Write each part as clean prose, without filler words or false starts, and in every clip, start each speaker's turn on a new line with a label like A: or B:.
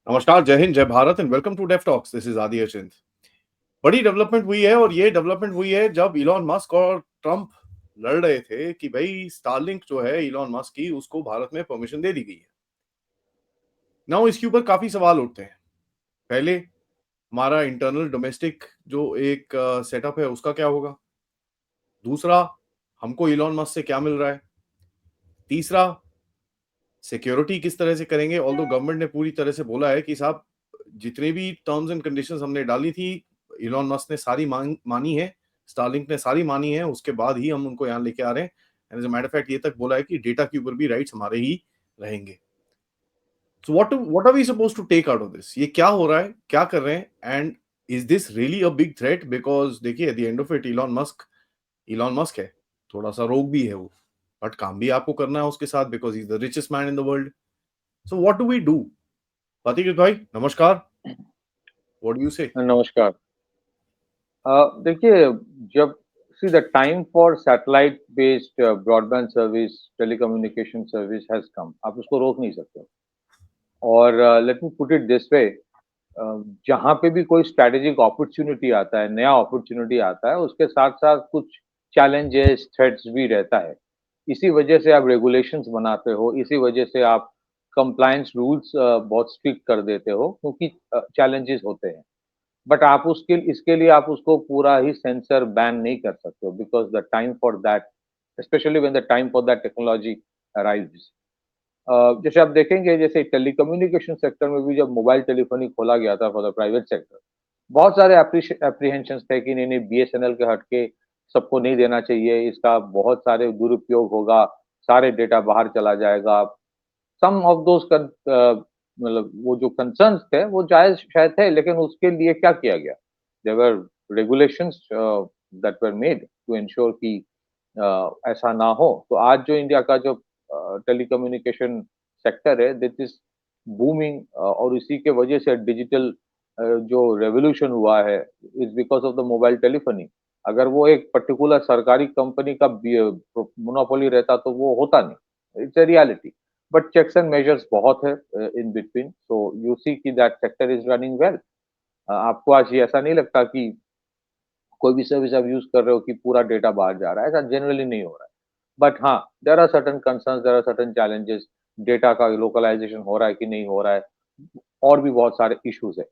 A: नमस्कार, जय हिंद, जय Bharat and welcome to Dev talks. This is Adi Achint. बड़ी डेवलपमेंट हुई है और ये डेवलपमेंट हुई है जब इलॉन मस्क और ट्रम्प लड़ रहे थे कि भाई स्टारलिंक जो है इलॉन मस्क की, उसको भारत में परमिशन दे दी गई है। नाउ इसके ऊपर काफी सवाल उठते हैं। पहले, हमारा इंटरनल डोमेस्टिक जो एक सेटअप है उसका क्या होगा। दूसरा, हमको इलॉन मस्क से क्या मिल रहा है। तीसरा, सिक्योरिटी किस तरह से करेंगे। ऑल्दो गवर्नमेंट ने पूरी तरह से बोला है कि साहब, जितने भी टर्म्स एंड कंडीशंस हमने डाली थी, इलॉन मस्क ने सारी मानी है, स्टारलिंक ने सारी मानी है, उसके बाद ही हम उनको यहाँ लेके आ रहे हैं। And as a matter fact ये तक बोला है कि डेटा के ऊपर भी राइट्स हमारे ही रहेंगे। So what are we suppose to take out of this. ये क्या हो रहा है, क्या कर रहे हैं, and is this really a big threat. Because देखिए, at the end of it Elon Musk है, थोड़ा सा रोग भी है वो, बट काम भी आपको करना है उसके साथ, because is the richest man in the world. So what do we do. Pratik भाई, नमस्कार। व्हाट डू यू से।
B: नमस्कार। देखिए, जब see the time for satellite based broadband service, telecommunication service has come. आप उसको रोक नहीं सकते। और late me put it this वे, जहाँ पे भी कोई स्ट्रैटेजिक अपॉर्चुनिटी आता है, नया अपॉर्चुनिटी आता है, उसके साथ-साथ कुछ चैलेंजेस, थ्रेट्स भी रहता है। इसी वजह से आप रेगुलेशंस बनाते हो, इसी वजह से आप कंप्लायंस रूल्स बहुत स्ट्रिक्ट कर देते हो, क्योंकि चैलेंजेस होते हैं। बट आप उसके इसके लिए आप उसको पूरा ही सेंसर बैन नहीं कर सकते हो, because the time for that, specially when the time for that technology arrives. जैसे आप देखेंगे, जैसे टेलीकम्युनिकेशन सेक्टर में भी जब मोबाइल टेलीफोनी खोला गया था फॉर द प्राइवेट सेक्टर, बहुत सारे एप्रीहेंशन थे कि नहीं नहीं, बीएसएनएल के हटके सबको नहीं देना चाहिए, इसका बहुत सारे दुरुपयोग होगा, सारे डेटा बाहर चला जाएगा। सम ऑफ दोस मतलब वो जो कंसर्न्स थे वो जायज शायद थे, लेकिन उसके लिए क्या किया गया? There were regulations that were made to ensure कि ऐसा ना हो। तो आज जो इंडिया का जो टेलीकम्युनिकेशन सेक्टर है, दिस इज बूमिंग, और इसी के वजह से डिजिटल जो रेवोल्यूशन हुआ है is because of the mobile telephony. अगर वो एक पर्टिकुलर सरकारी कंपनी का मोनोपोली रहता तो वो होता नहीं। It's a reality. But checks and measures बहुत है in between, so you see कि that sector is running well. आपको आज ये ऐसा नहीं लगता कि कोई भी सर्विस आप यूज कर रहे हो कि पूरा डेटा बाहर जा रहा है, ऐसा जनरली नहीं हो रहा है। बट हाँ, there are certain concerns, there are certain challenges. Data का लोकलाइजेशन हो रहा है कि नहीं हो रहा है, और भी बहुत सारे इश्यूज है।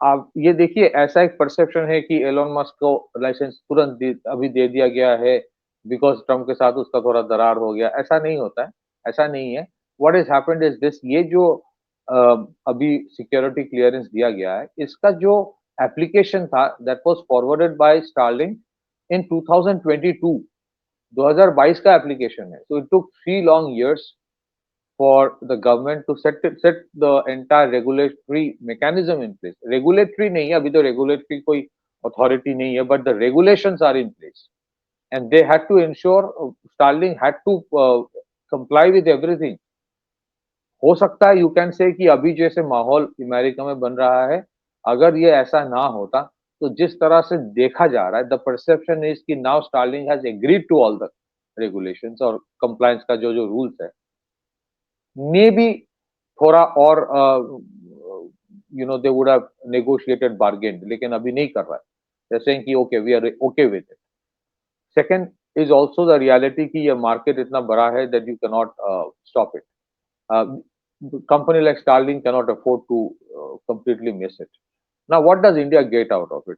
B: आप ये देखिए, ऐसा एक परसेप्शन है कि एलोन मस्क को लाइसेंस तुरंत अभी दे दिया गया है बिकॉज ट्रम्प के साथ उसका थोड़ा दरार हो गया। ऐसा नहीं होता है, ऐसा नहीं है। What is happened is this, ये जो अ, अभी सिक्योरिटी क्लियरेंस दिया गया है, इसका जो एप्लीकेशन था that was forwarded by Starlink in 2022, 2022 का एप्लीकेशन है। So it took 3 long years for the government to set the entire regulatory mechanism in place. Regulatory नहीं है, अभी तो regulatory कोई authority नहीं है, but the regulations are in place, and they had to ensure, Starlink had to comply with everything. हो सकता है यू कैन से कि अभी जैसे माहौल अमेरिका में बन रहा है, अगर ये ऐसा ना होता, तो जिस तरह से देखा जा रहा है, द परसेप्शन इज कि now Starlink has agreed to all the regulations और कंप्लायंस का जो जो रूल्स है, मे बी थोड़ा और they would have negotiated bargain, लेकिन अभी नहीं कर रहा है। जैसे कि okay, we are okay with it. Second is also the reality कि ये मार्केट इतना बड़ा है that you can not stop it. Company like Starlink cannot afford to completely miss it. Now, what does India get out of it?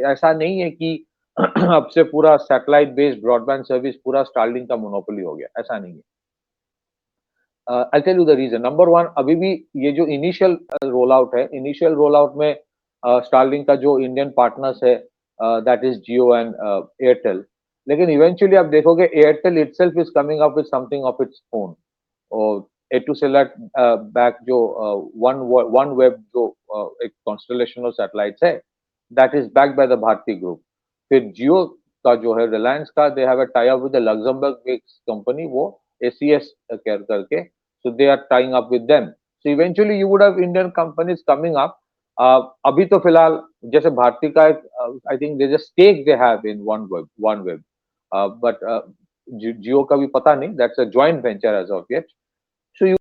B: ऐसा नहीं है कि अब से पूरा सैटेलाइट बेस्ड ब्रॉडबैंड सर्विस पूरा स्टारलिंक का मोनोपोली हो गया, ऐसा नहीं है। I tell you the reason. Number one, अभी भी ये जो इनिशियल रोल आउट है, इनिशियल रोल आउट में स्टारलिंक का जो इंडियन पार्टनर्स है, that is Jio and Airtel. लेकिन इवेंचुअली आप देखोगे Airtel itself is coming up with something of its own. और एटूसेलेट बैक जो वन वन वेब जो एक कॉन्स्टलेशन ऑफ सैटेलाइट्स है, that is backed by the Bharti group. फिर जियो का जो है, रिलायंस का, they have a tie up with the Luxembourg based company, वो एसीएस केयर करके, so they are tying up with them. So eventually you would have Indian companies coming up. अभी तो फिलहाल जैसे भारती का एक, I think there's a stake they have in OneWeb, but जियो का भी पता नहीं, that's a joint venture as of yet. So you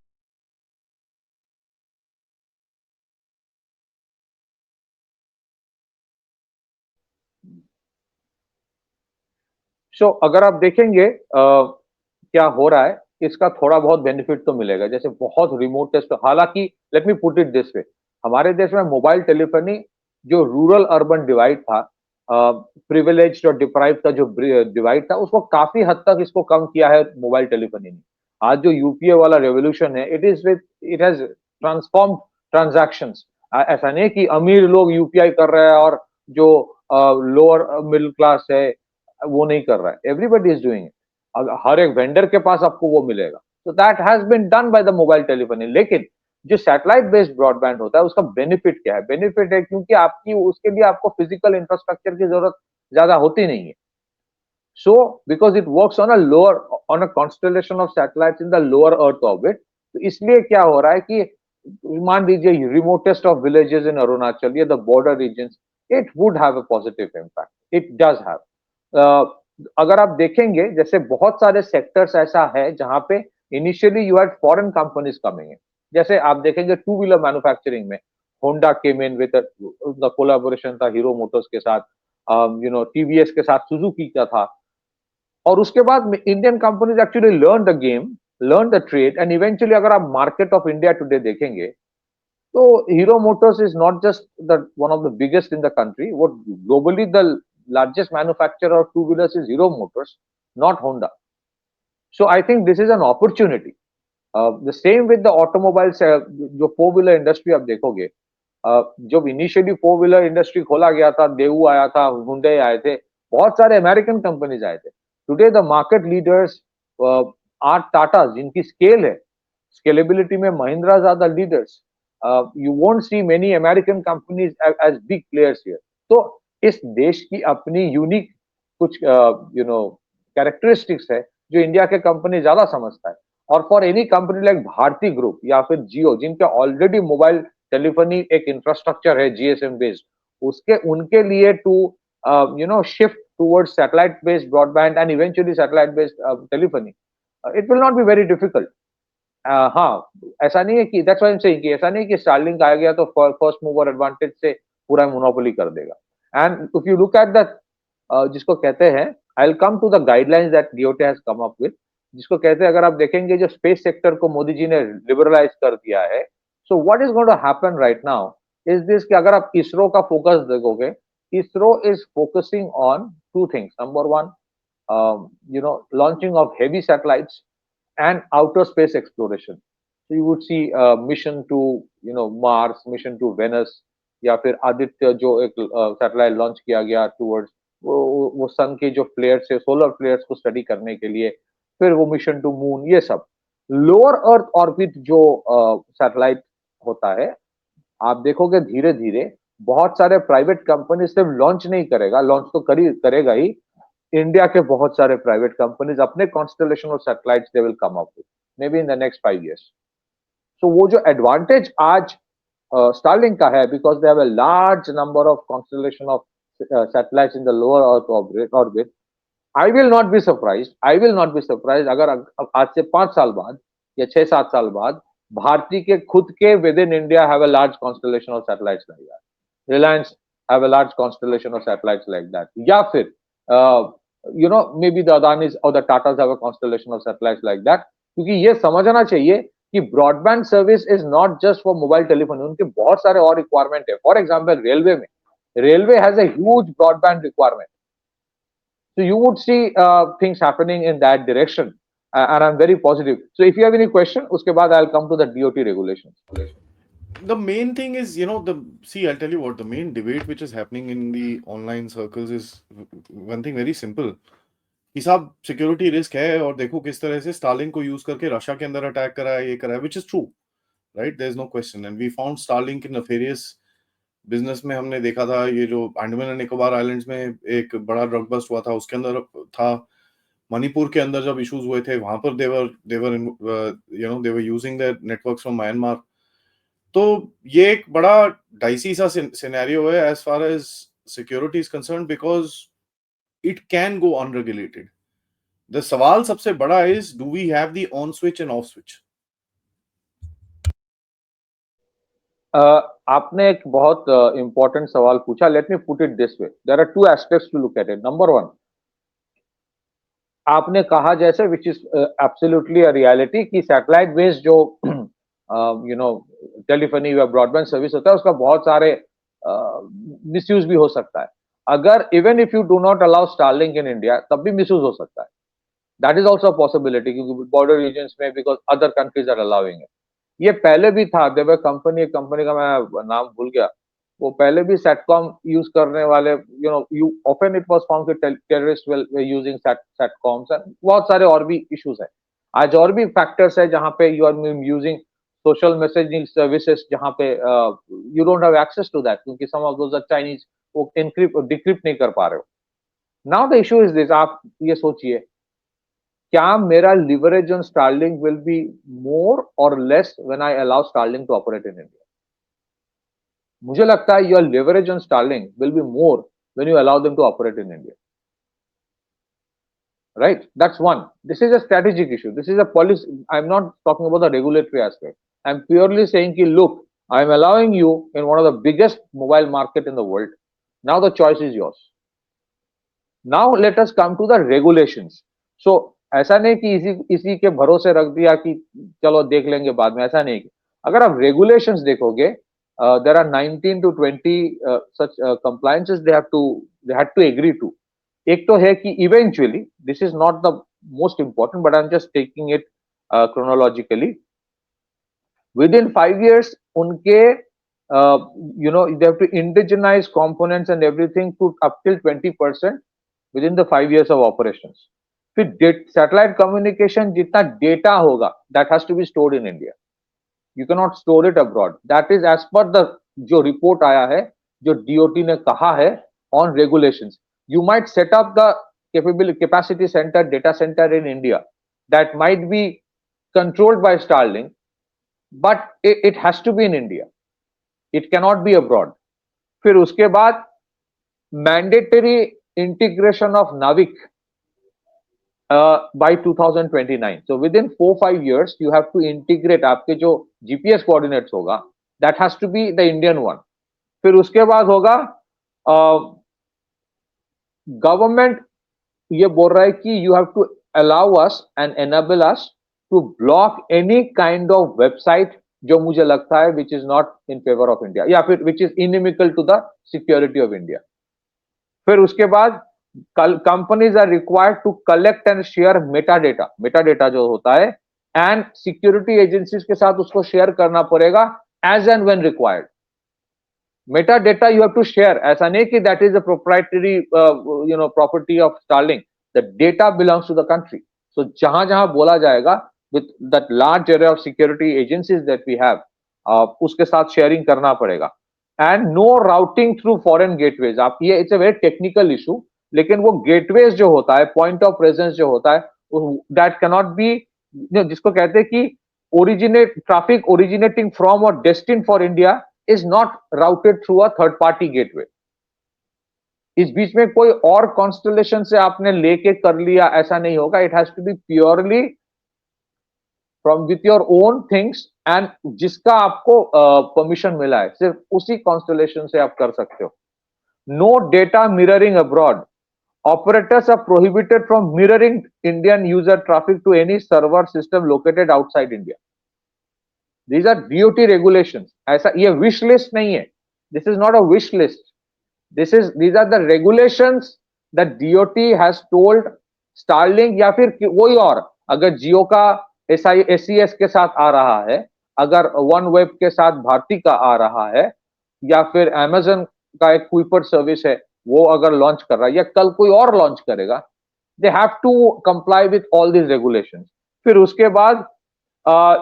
B: सो अगर आप देखेंगे क्या हो रहा है, इसका थोड़ा बहुत बेनिफिट तो मिलेगा, जैसे बहुत रिमोट टेस्ट, हालांकि late me put it this वे, हमारे देश में मोबाइल टेलीफोनी जो रूरल अर्बन डिवाइड था, प्रिविलेज्ड और डिप्राइव्ड का जो डिवाइड था, उसको काफी हद तक इसको कम किया है मोबाइल टेलीफोनी ने। आज जो यूपीए वाला रेवोल्यूशन है, इट हैज ट्रांसफॉर्म ट्रांजैक्शंस। ऐसा नहीं कि अमीर लोग यूपीआई कर रहे हैं और जो लोअर मिडिल क्लास है वो नहीं कर रहा है, एवरीबडी इज डूइंग इट। हर एक वेंडर के पास आपको वो मिलेगा, तो that has been done by the mobile telephony. लेकिन जो सैटेलाइट बेस्ड ब्रॉडबैंड होता है, उसका बेनिफिट क्या है? बेनिफिट है क्योंकि आपकी उसके लिए आपको फिजिकल इंफ्रास्ट्रक्चर की जरूरत ज्यादा होती नहीं है। So, because it works on on a constellation of satellites in the lower Earth orbit, तो इसलिए क्या हो रहा है कि मान लीजिए remotest of villages in Arunachal या the border regions, it would have a positive impact, it does हैव। अगर आप देखेंगे, जैसे बहुत सारे सेक्टर्स ऐसा है जहां पे initially you had foreign companies coming in, जैसे आप देखेंगे टू व्हीलर मैन्युफैक्चरिंग में Honda came in with the collaboration था हीरो मोटर्स के साथ, टीवीएस के साथ सुजुकी का था, और उसके बाद Indian companies actually learn the game, learn the trade, and eventually अगर आप मार्केट ऑफ इंडिया टुडे देखेंगे, तो Hero Motors is not just the one of the biggest in the country, वो globally the largest manufacturer of two wheelers is Hero Motors, not Honda. So I think this is an opportunity. The same with the automobiles, जो four wheeler industry आप देखोगे, जब initially four wheeler industry खोला गया था, देवू आया था, Hyundai आए थे, बहुत सारे अमेरिकन कंपनीज आए थे। Today the market leaders are Tata, जिनकी स्केल है, स्केलेबिलिटी में Mahindra are the leaders. You won't see many American companies as big players here. तो इस देश की अपनी यूनिक कुछ कैरेक्टरिस्टिक्स है जो इंडिया के कंपनी ज्यादा समझता है। और for any company like Bharti group या फिर जियो, जिनके ऑलरेडी मोबाइल टेलीफोनी एक इंफ्रास्ट्रक्चर है जीएसएम बेस्ड, उसके उनके लिए to shift towards satellite based broadband and eventually satellite based telephony, it will not be very difficult. हाँ, ऐसा नहीं है कि that's why I am saying कि ऐसा नहीं कि स्टारलिंक आ गया तो फर्स्ट मूवर एडवांटेज से पूरा मोनोपोली कर देगा। And if you look at the जिसको कहते हैं, I will come to the guidelines that DOT has come up with, जिसको कहते हैं, अगर आप देखेंगे जो स्पेस सेक्टर को मोदी जी ने लिबरलाइज कर दिया है, so what is going to happen right now is this, कि अगर आप इसरो का फोकस देखोगे, ISRO is focusing on two things. Number one, launching of heavy satellites and outer space exploration. So you would see a mission to Mars, mission to Venus, या फिर आदित्य जो एक satellite launch किया गया टूवर्ड्स वो सन के जो फ्लेयर्स है, सोलर फ्लेयर्स को स्टडी करने के लिए, फिर वो मिशन टू मून, ये सब। लोअर अर्थ ऑर्बिट जो सैटेलाइट होता है, आप देखोगे धीरे धीरे बहुत सारे प्राइवेट कंपनी सिर्फ लॉन्च नहीं करेगा, लॉन्च तो करेगा ही, इंडिया के बहुत सारे प्राइवेट कंपनीज अपने constellation of satellites they will come up with may be in the next 5 years। सो वो जो एडवांटेज आज स्टारलिंक का है, because they have a large number of constellation of satellites in the lower earth orbit, I will not be surprise अगर आज से 5 साल बाद या 6-7 साल बाद भारती के खुद के with in India have a large constellation of satellites like that, Reliance have a large constellation of satellites like that, या फिर maybe the Adanis or the Tatas have a constellation of satellites like that, क्योंकि ये समझना चाहिए कि broadband service is not just for mobile telephony, उनके बहुत सारे और रिक्वायरमेंट है। फॉर एग्जांपल रेलवे में, railway has a huge broadband requirement, so you would see things happening in that direction, and I'm very positive. So if you have any question, uske baad I'll come to the DOT regulations.
A: The main thing is, I'll tell you what, the main debate which is happening in the online circles is one thing very simple. कि साहब security risk है और देखो किस तरह से Starlink को use करके रशिया के अंदर अटैक करा है, ये करा है, which is true, right? There is no question, and we found Starlink in nefarious business में। हमने देखा था ये जो अंडमान एंड निकोबार आइलैंड्स में एक बड़ा ड्रग बस्ट हुआ था, उसके अंदर था। मणिपुर के अंदर जब इश्यूज हुए थे, वहां पर they're using their networks from Myanmar. तो ये एक बड़ा डाइसी सा सिनेरियो है as far as security is concern, because it can go unregulated. The सवाल सबसे बड़ा is, do we have the on switch and off switch?
B: आपने एक बहुत इंपॉर्टेंट सवाल पूछा। Let me put it this way, there are two aspects to look at it. Number one, आपने कहा जैसे which is absolutely a reality कि satellite based जो यू नो टेलीफोनी या ब्रॉडबैंड सर्विस होता है उसका बहुत सारे मिसयूज भी हो सकता है. अगर even if you do not allow Starlink in India तब भी मिसयूज हो सकता है. दैट इज ऑल्सो पॉसिबिलिटी क्योंकि बॉर्डर रीजन में because other countries are allowing it. ये पहले भी था. देयर वर कंपनी का मैं नाम भूल गया. वो पहले भी सेटकॉम यूज करने वाले you often it was found कि टेररिस्ट वे यूजिंग सेटकॉम्स एंड बहुत सारे और भी इश्यूज है. आज और भी फैक्टर्स है जहां पे you are using social messaging services जहां पे you don't have access to that क्योंकि some of those are Chinese. वो एनक्रिप्ट डिक्रिप्ट नहीं कर पा रहे हो. Now the issue is this. आप ये सोचिए क्या मेरा leverage on Starlink will be more और less when I allow Starlink to operate in India. मुझे लगता है your leverage on Starlink will be more when you allow them to operate in India. Right? That's one. This is a strategic issue. This is a policy. I'm not talking about the regulatory aspect. I'm purely saying ki, look, I'm allowing you in one of the biggest mobile market in the world. Now the choice is yours. Now let us come to the regulations. So ऐसा नहीं कि इसी के भरोसे रख दिया कि चलो देख लेंगे बाद में. ऐसा नहीं. अगर आप regulations देखोगे, there are 19 to 20 such compliances they had to agree to. एक तो है कि eventually this is not the most important but I am just taking it chronologically. With in 5 years उनके they have to indigenize components and everything to up till 20% within the 5 years of operations. फिर satellite communication जितना data होगा that has to be stored in India. You cannot store it abroad. That is as per the जो report आया है, जो DOT ने कहा है on regulations. You might set up the capacity center, data center in India that might be controlled by Starlink, but it has to be in India. It cannot be abroad. फिर उसके बाद mandatory integration of Navik by 2029. So within 4-5 years, you have to integrate आपके जो GPS coordinates होगा, that has to be the Indian one. फिर उसके बाद होगा गवर्नमेंट ये बोल रहा है कि you have to allow us and enable us to block any kind of website जो मुझे लगता है which is not in favour of India या फिर which is inimical to the security of India. फिर उसके बाद companies are required to collect and share meta data जो होता है एंड सिक्योरिटी एजेंसीज के साथ उसको शेयर करना पड़ेगा as and when required. Metadata you have to share. ऐसा नहीं कि that is a proprietary property of Starlink. The data belongs to the country. So जहां बोला जाएगा with that large array of security agencies that we have, उसके साथ sharing करना पड़ेगा. And no routing through foreign gateways. आप ये it's a very technical issue. लेकिन वो gateways जो होता है, point of presence जो होता है, that cannot be जिसको कहते हैं कि traffic originating from or destined for India is not routed through a third party gateway. इस बीच में कोई और कॉन्स्टलेशन से आपने लेके कर लिया ऐसा नहीं होगा. It has to be purely from with your own things and जिसका आपको परमिशन मिला है सिर्फ उसी कॉन्स्टलेशन से आप कर सकते हो. No data mirroring abroad. Operators are prohibited from mirroring Indian user traffic to any server system located outside India. These are DOT regulations. ऐसा ये wish list नहीं है. This is not a wish list. These are the regulations that DOT has told Starlink या फिर कोई और. अगर जियो का SES के साथ आ रहा है, अगर OneWeb के साथ भारती का आ रहा है, या फिर Amazon का एक Kuiper सर्विस है वो अगर लॉन्च कर रहा है या कल कोई और लॉन्च करेगा, they have to comply with all these regulations. फिर उसके बाद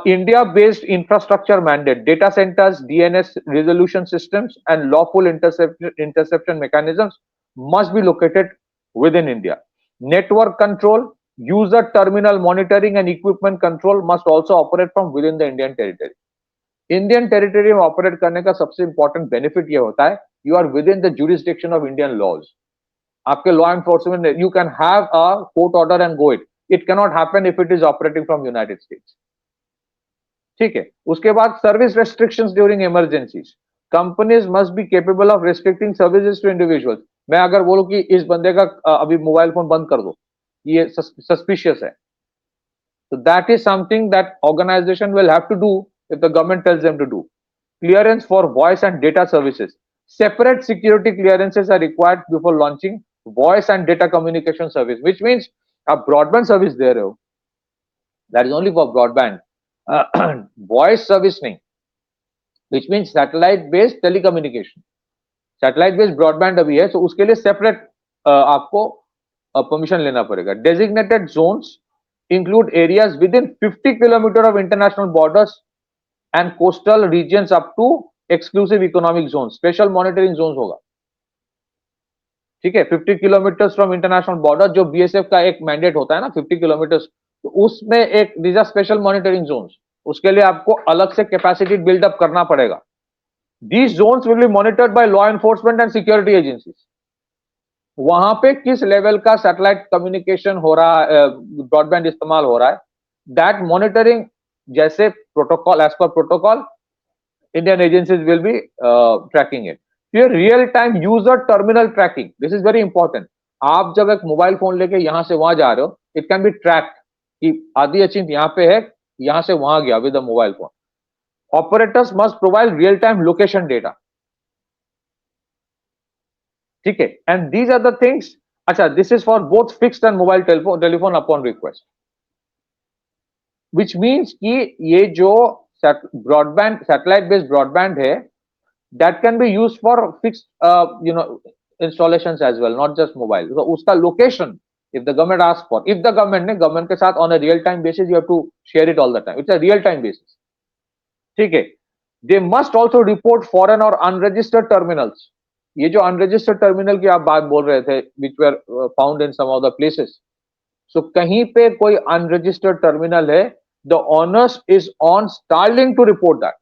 B: India-based infrastructure mandate, data centers, DNS resolution systems, and lawful interception mechanisms must be located within India. Network control, user terminal monitoring, and equipment control must also operate from within the Indian territory. Indian territory में operate करने का सबसे important benefit ये होता है, you are within the jurisdiction of Indian laws. आपके law enforcement, you can have a court order and go it. It cannot happen if it is operating from United States. ठीक है. उसके बाद service restrictions during emergencies. Companies must be capable of restricting services to individuals. मैं अगर बोलूं कि इस बंदे का अभी मोबाइल फोन बंद कर दो ये suspicious है. So that is something that organization will have to do if the government tells them to do. Clearance for voice and data services. Separate security clearances are required before launching voice and data communication service, which means a broadband service there. That is only for broadband. Voice service nahi, which means satellite based telecommunication. Satellite based broadband अभी है, so उसके लिए separate आपको permission लेना पड़ेगा. Designated zones include areas within 50 kilometer of international borders and coastal regions up to exclusive economic zones. Special monitoring zones होगा. ठीक है, 50 किलोमीटर फ्रॉम इंटरनेशनल बॉर्डर, जो बीएसएफ का एक मैंडेट होता है ना 50 किलोमीटर, तो उसमें एक these are special monitoring zones. उसके लिए आपको अलग से कैपेसिटी बिल्डअप करना पड़ेगा. These zones will be monitored by law enforcement and security agencies. वहां पे किस लेवल का सैटेलाइट कम्युनिकेशन हो रहा है, ब्रॉडबैंड इस्तेमाल हो रहा है, दैट मॉनिटरिंग जैसे protocol, as per protocol, Indian agencies will be tracking it. फिर real time user terminal tracking, this is very important. आप जब एक मोबाइल फोन लेके यहां से वहां जा रहे हो, इट कैन बी ट्रैक्ड कि आदि अचिंत यहाँ पे है, यहां से वहां गया with the mobile phone. Operators must provide real time location data. ठीक है, and these are the things. अच्छा, this is for both fixed and mobile telephone upon request, which means कि ये जो ब्रॉडबैंड सैटेलाइट बेस्ड ब्रॉडबैंड है, that can be used for fixed installations as well, not just mobile. So uska location, if the government asks for, if the government ke sath on a real time basis, you have to share it all the time. It's a real time basis. ठीक है. They must also report foreign or unregistered terminals. ये जो unregistered terminal की आप बात बोल रहे थे, which were found in some of the places. So कहीं पे कोई unregistered terminal है, the onus is on Starlink to report that.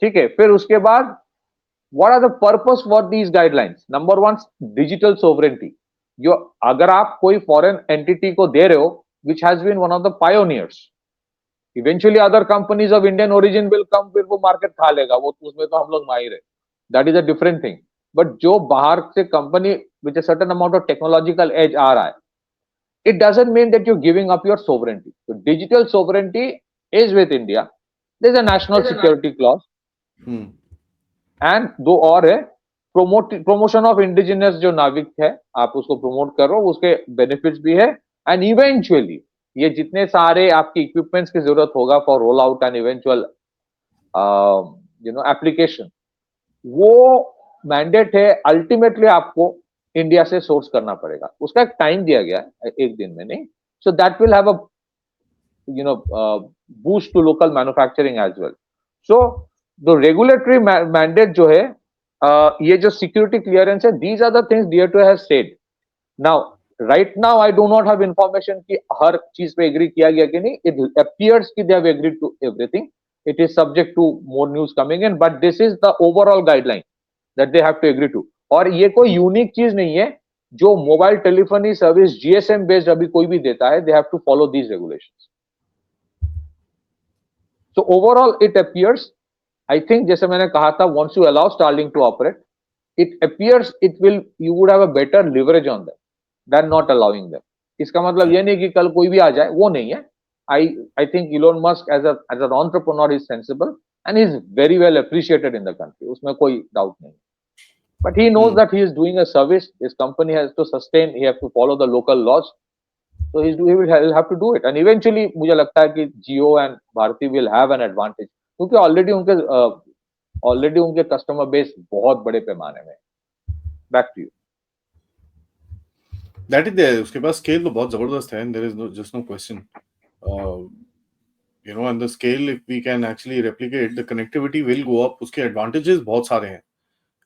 B: ठीक है. फिर उसके बाद what are the purpose for these guidelines? Number one, digital sovereignty. जो अगर आप कोई foreign entity को दे रहे हो, which has been one of the pioneers, eventually other companies of Indian origin will come, फिर वो market खा लेगा, वो उसमें तो हम लोग माहिर है. That is a different thing. But जो बाहर से company with a certain amount of technological edge आ रहा है, it doesn't mean that you're giving up your sovereignty. So digital sovereignty is with India. There's a national security clause. And दो और है, promotion of indigenous जो नाविक है, आप उसको प्रमोट करो, उसके बेनिफिट्स भी है. एंड इवेंचुअली ये जितने सारे आपकी इक्विपमेंट्स की जरूरत होगा for roll out and eventual application, वो मैंडेट है अल्टीमेटली आपको इंडिया से सोर्स करना पड़ेगा. उसका एक टाइम दिया गया है, एक दिन में नहीं. So that will have a boost to local manufacturing as well. So the regulatory mandate जो है, ये जो सिक्योरिटी क्लियरेंस है, these are the things DRDO has said. Now right now I do not have information कि हर चीज पे agree किया गया कि नहीं. इट अपीयर्स कि they have agreed to everything. It is subject to more news coming in, but this is the overall guideline that they have to agree to. और ये कोई यूनिक चीज नहीं है, जो mobile telephony service GSM based अभी कोई भी देता है, they have to follow these regulations. So overall it appears, I think जैसे मैंने कहा था, once you allow Starlink to operate, it appears you would have a better leverage on them than not allowing them. इसका मतलब ये नहीं कि कल कोई भी आ जाए, वो नहीं है. I think Elon Musk as an entrepreneur is sensible and is very well appreciated in the country. उसमें कोई doubt नहीं. But he knows that he is doing a service. His company has to sustain. He has to follow the local laws. So he'll have to do it. And eventually मुझे लगता है कि Jio and Bharti will have an advantage. क्योंकि already उनके customer base बहुत बड़े पैमाने में. Back to you.
A: That is there. उसके पास स्केल तो बहुत जबरदस्त है, there is no question. And the scale, if we can actually replicate, the connectivity will go up. उसके एडवांटेजेस बहुत सारे हैं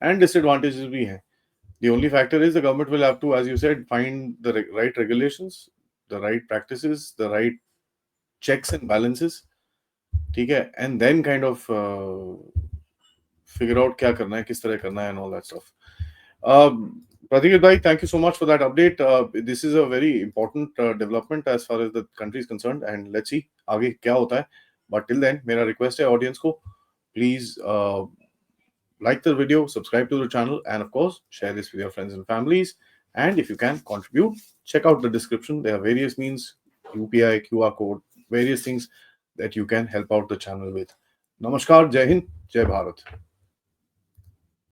A: एंड डिसएडवांटेजेस भी हैं. The only factor is the government will have to, as you said, find the right regulations, the right practices, the right checks and balances. ठीक है, and then kind of figure out क्या करना है, किस तरह करना है, and all that stuff. Pratik bhai, thank you so much for that update. This is a very important development as far as the country is concerned, and let's see आगे क्या होता है. But till then, मेरा request है audience को, please like the video, subscribe to the channel, and of course, share this with your friends and families. And if you can contribute, check out the description. There are various means, UPI, QR code, various things that you can help out the channel with. Namaskar, Jai Hind, Jai Bharat.